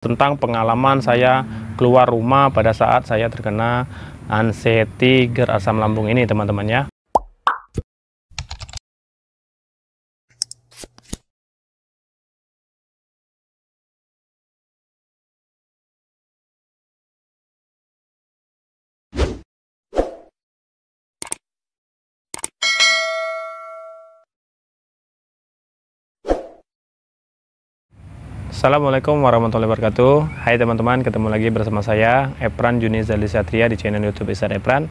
Tentang pengalaman saya keluar rumah pada saat saya terkena anxiety GERD asam lambung ini, teman-teman ya. Assalamualaikum warahmatullahi wabarakatuh. Hai teman-teman, ketemu lagi bersama saya Epran Juni Zali Satria di channel YouTube Isar Epran.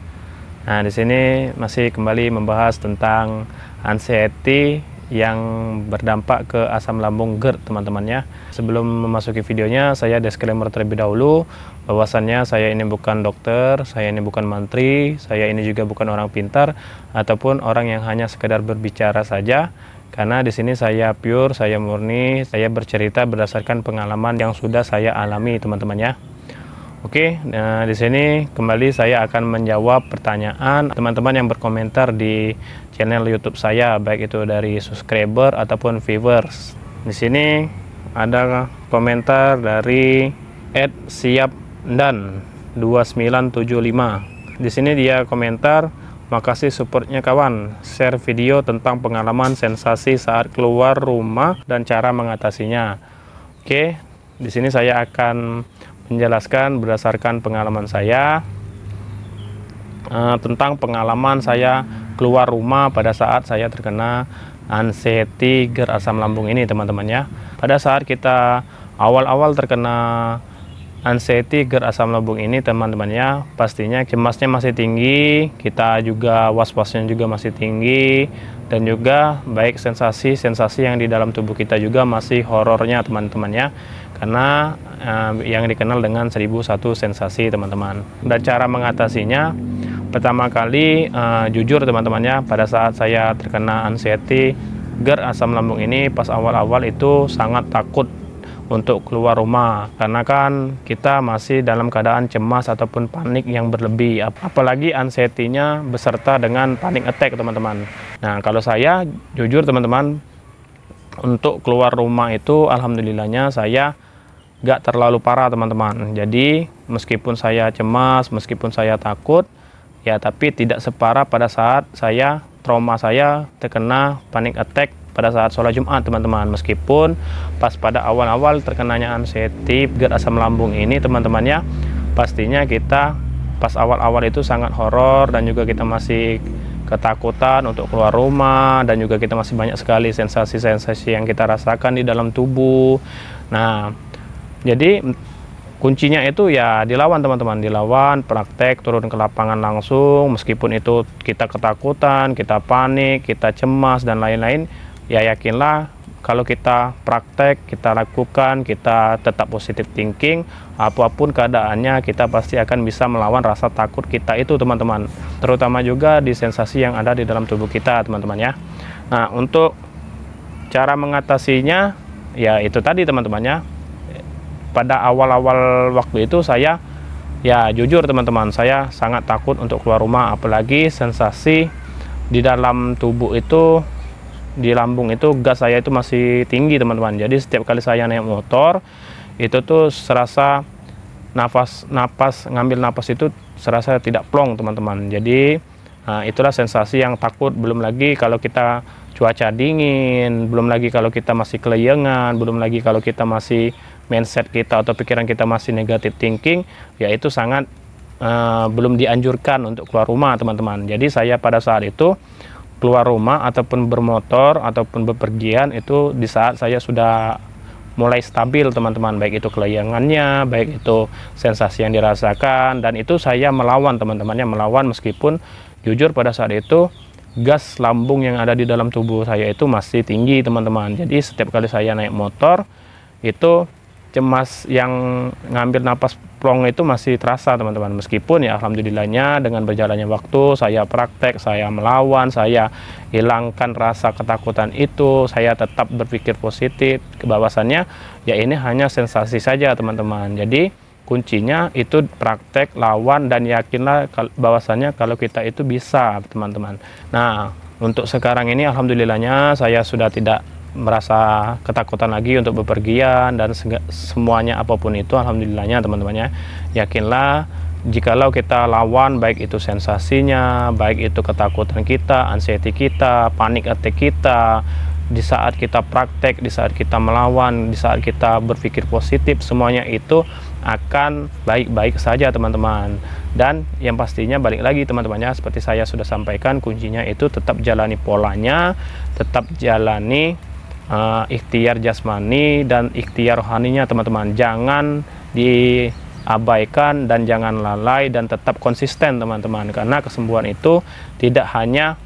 Nah, di sini masih kembali membahas tentang anxiety yang berdampak ke asam lambung GERD, teman-teman ya. Sebelum memasuki videonya, saya disclaimer terlebih dahulu bahwasannya saya ini bukan dokter, saya ini bukan mantri, saya ini juga bukan orang pintar ataupun orang yang hanya sekedar berbicara saja. Karena di sini saya pure, saya murni, saya bercerita berdasarkan pengalaman yang sudah saya alami, teman-teman ya. Oke, nah di sini kembali saya akan menjawab pertanyaan teman-teman yang berkomentar di channel YouTube saya, baik itu dari subscriber ataupun viewers. Di sini ada komentar dari @siapdan2975. Di sini dia komentar, "Makasih supportnya kawan, share video tentang pengalaman sensasi saat keluar rumah dan cara mengatasinya." Oke, di sini saya akan menjelaskan berdasarkan pengalaman saya tentang pengalaman saya keluar rumah pada saat saya terkena anxiety GERD asam lambung ini, teman-teman ya. Pada saat kita awal-awal terkena anxiety GERD asam lambung ini, teman-teman ya, pastinya cemasnya masih tinggi, kita juga was-wasnya juga masih tinggi, dan juga baik sensasi-sensasi yang di dalam tubuh kita juga masih horornya, teman-teman ya. Karena yang dikenal dengan 1001 sensasi, teman-teman. Dan cara mengatasinya, pertama kali jujur teman-teman ya, pada saat saya terkena anxiety GERD asam lambung ini, pas awal-awal itu sangat takut untuk keluar rumah, karena kan kita masih dalam keadaan cemas ataupun panik yang berlebih, apalagi anxiety-nya beserta dengan panic attack, teman-teman. Nah, kalau saya jujur teman-teman, untuk keluar rumah itu alhamdulillahnya saya gak terlalu parah, teman-teman. Jadi meskipun saya cemas, meskipun saya takut ya, tapi tidak separah pada saat trauma saya terkena panic attack pada saat sholat Jumat, teman-teman. Meskipun pas pada awal-awal terkenanya anxiety GERD asam lambung ini, teman-teman ya, pastinya kita pas awal-awal itu sangat horor, dan juga kita masih ketakutan untuk keluar rumah, dan juga kita masih banyak sekali sensasi-sensasi yang kita rasakan di dalam tubuh. Nah, jadi kuncinya itu ya dilawan, teman-teman, dilawan, praktek, turun ke lapangan langsung. Meskipun itu kita ketakutan, kita panik, kita cemas dan lain-lain, ya yakinlah kalau kita praktek, kita lakukan, kita tetap positive thinking, apapun keadaannya kita pasti akan bisa melawan rasa takut kita itu, teman-teman. Terutama juga di sensasi yang ada di dalam tubuh kita, teman-teman ya. Nah, untuk cara mengatasinya ya itu tadi, teman-teman ya. Pada awal-awal waktu itu saya ya jujur teman-teman, saya sangat takut untuk keluar rumah, apalagi sensasi di dalam tubuh itu, di lambung itu, gas saya itu masih tinggi, teman-teman. Jadi setiap kali saya naik motor itu tuh serasa ngambil napas itu serasa tidak plong, teman-teman. Jadi itulah sensasi yang takut. Belum lagi kalau kita cuaca dingin, belum lagi kalau kita masih kelayangan, belum lagi kalau kita masih mindset kita atau pikiran kita masih negative thinking, ya itu sangat belum dianjurkan untuk keluar rumah, teman-teman. Jadi saya pada saat itu keluar rumah ataupun bermotor ataupun bepergian itu di saat saya sudah mulai stabil, teman-teman, baik itu kelayangannya, baik itu sensasi yang dirasakan, dan itu saya melawan, teman-temannya, melawan. Meskipun jujur pada saat itu gas lambung yang ada di dalam tubuh saya itu masih tinggi, teman-teman. Jadi setiap kali saya naik motor itu cemas yang ngambil napas plong itu masih terasa, teman-teman. Meskipun ya alhamdulillahnya dengan berjalannya waktu saya praktek, saya melawan, saya hilangkan rasa ketakutan itu, saya tetap berpikir positif, bahwasannya ya ini hanya sensasi saja, teman-teman. Jadi kuncinya itu praktek, lawan, dan yakinlah bahwasannya kalau kita itu bisa, teman-teman. Nah, untuk sekarang ini alhamdulillahnya saya sudah tidak merasa ketakutan lagi untuk bepergian dan semuanya apapun itu. Alhamdulillahnya teman-temannya, yakinlah jikalau kita lawan baik itu sensasinya, baik itu ketakutan kita, anxiety kita, panik attack kita, di saat kita praktek, di saat kita melawan, di saat kita berpikir positif, semuanya itu akan baik-baik saja teman-teman. Dan yang pastinya balik lagi teman-temannya, seperti saya sudah sampaikan, kuncinya itu tetap jalani polanya, tetap jalani ikhtiar jasmani dan ikhtiar rohaninya teman-teman. Jangan diabaikan dan jangan lalai, dan tetap konsisten teman-teman, karena kesembuhan itu tidak hanya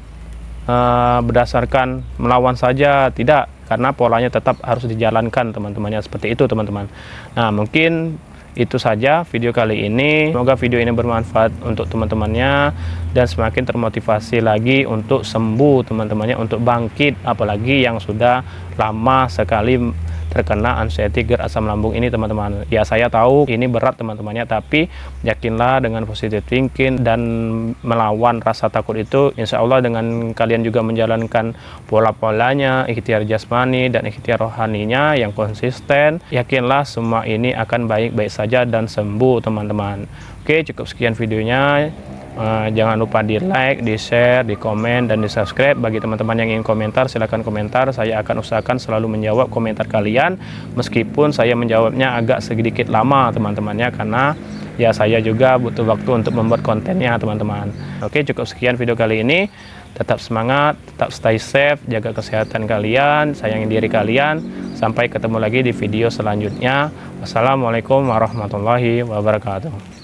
berdasarkan melawan saja, tidak, karena polanya tetap harus dijalankan teman-temannya, seperti itu teman-teman. Nah, mungkin itu saja video kali ini. Semoga video ini bermanfaat untuk teman-temannya dan semakin termotivasi lagi untuk sembuh teman-temannya, untuk bangkit, apalagi yang sudah lama sekali terkena anxiety GERD asam lambung ini teman-teman. Ya, saya tahu ini berat teman-temannya, tapi yakinlah dengan positive thinking dan melawan rasa takut itu, insya Allah dengan kalian juga menjalankan pola-polanya, ikhtiar jasmani dan ikhtiar rohaninya yang konsisten, yakinlah semua ini akan baik-baik saja dan sembuh teman-teman. Oke, cukup sekian videonya. Jangan lupa di like, di share, di komen, dan di subscribe. Bagi teman-teman yang ingin komentar, silahkan komentar. Saya akan usahakan selalu menjawab komentar kalian, meskipun saya menjawabnya agak sedikit lama teman-temannya, karena ya saya juga butuh waktu untuk membuat kontennya teman-teman. Oke, cukup sekian video kali ini. Tetap semangat, tetap stay safe, jaga kesehatan kalian, sayangi diri kalian. Sampai ketemu lagi di video selanjutnya. Wassalamualaikum warahmatullahi wabarakatuh.